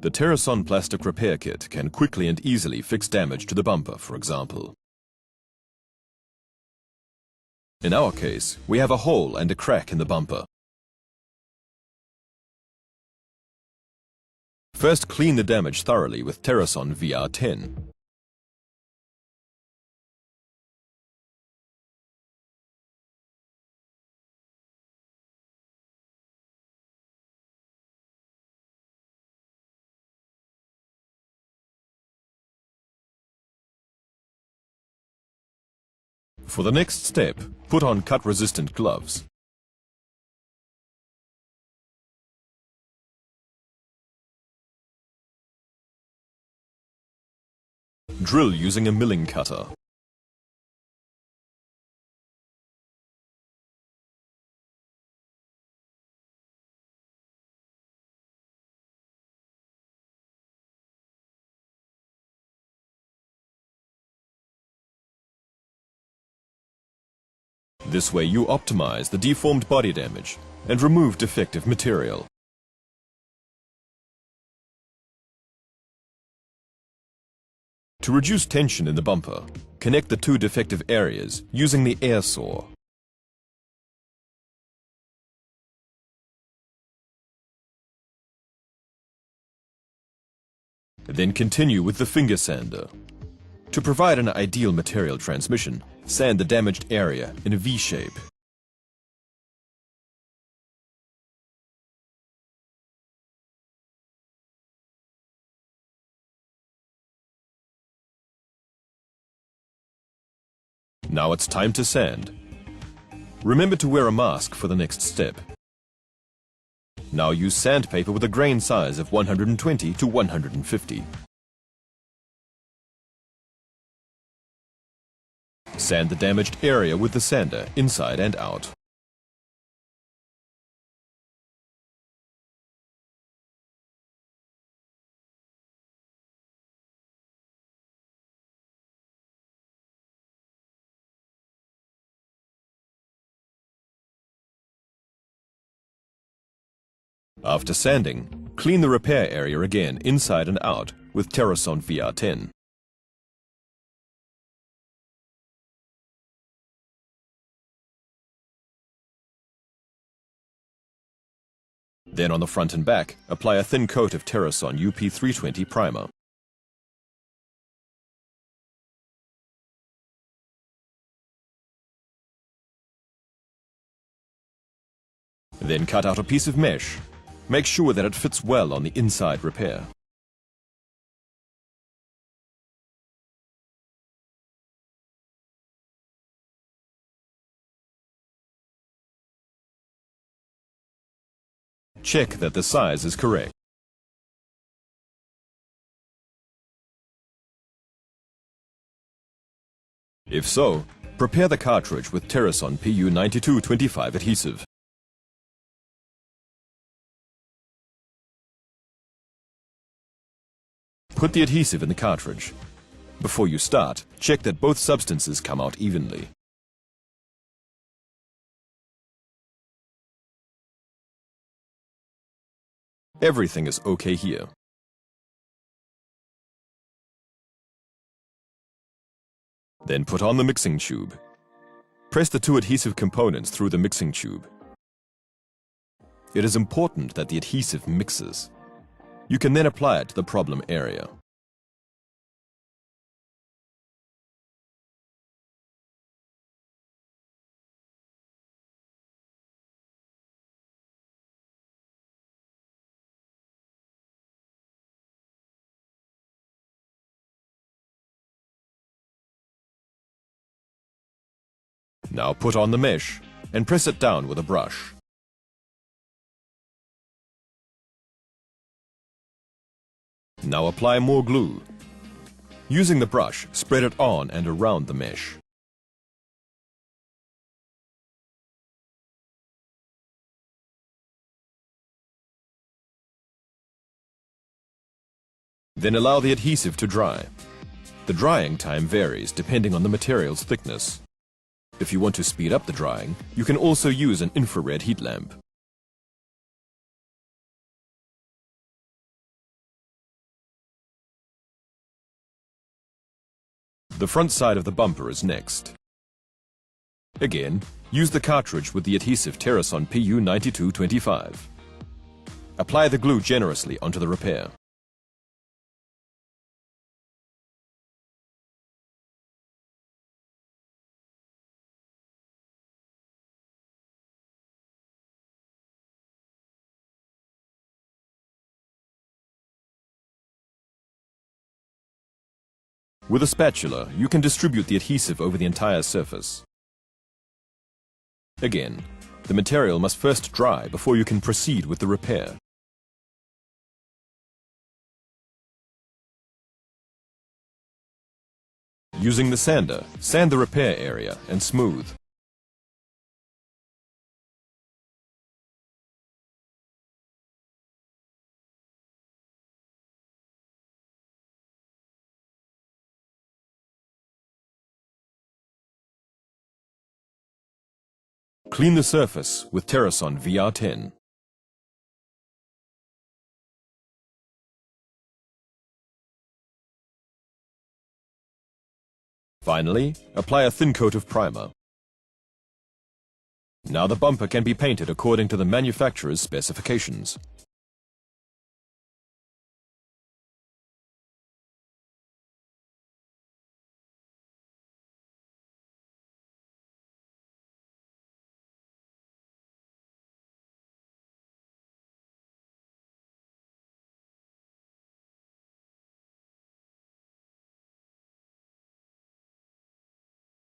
The Teroson plastic repair kit can quickly and easily fix damage to the bumper, for example. In our case, we have a hole and a crack in the bumper. First, clean the damage thoroughly with Teroson VR10. For the next step, put on cut-resistant gloves. Drill using a milling cutter. This way you optimize the deformed body damage and remove defective material. To reduce tension in the bumper, connect the two defective areas using the air saw. Then continue with the finger sander. To provide an ideal material transmission, sand the damaged area in a V shape. Now it's time to sand. Remember to wear a mask for the next step. Now use sandpaper with a grain size of 120 to 150. Sand the damaged area with the sander, inside and out. After sanding, clean the repair area again, inside and out, with Teroson VR10. Then on the front and back, apply a thin coat of Teroson UP320 primer. Then cut out a piece of mesh. Make sure that it fits well on the inside repair. Check that the size is correct. If so, prepare the cartridge with Teroson PU9225 adhesive. Put the adhesive in the cartridge. Before you start, check that both substances come out evenly. Everything is okay here. Then put on the mixing tube. Press the two adhesive components through the mixing tube. It is important that the adhesive mixes. You can then apply it to the problem area. Now put on the mesh and press it down with a brush. Now apply more glue. Using the brush, spread it on and around the mesh. Then allow the adhesive to dry. The drying time varies depending on the material's thickness. If you want to speed up the drying, you can also use an infrared heat lamp. The front side of the bumper is next. Again, use the cartridge with the adhesive Teroson PU9225. Apply the glue generously onto the repair. With a spatula, you can distribute the adhesive over the entire surface. Again, the material must first dry before you can proceed with the repair. Using the sander, sand the repair area and smooth. Clean the surface with Teroson VR10. Finally, apply a thin coat of primer. Now the bumper can be painted according to the manufacturer's specifications.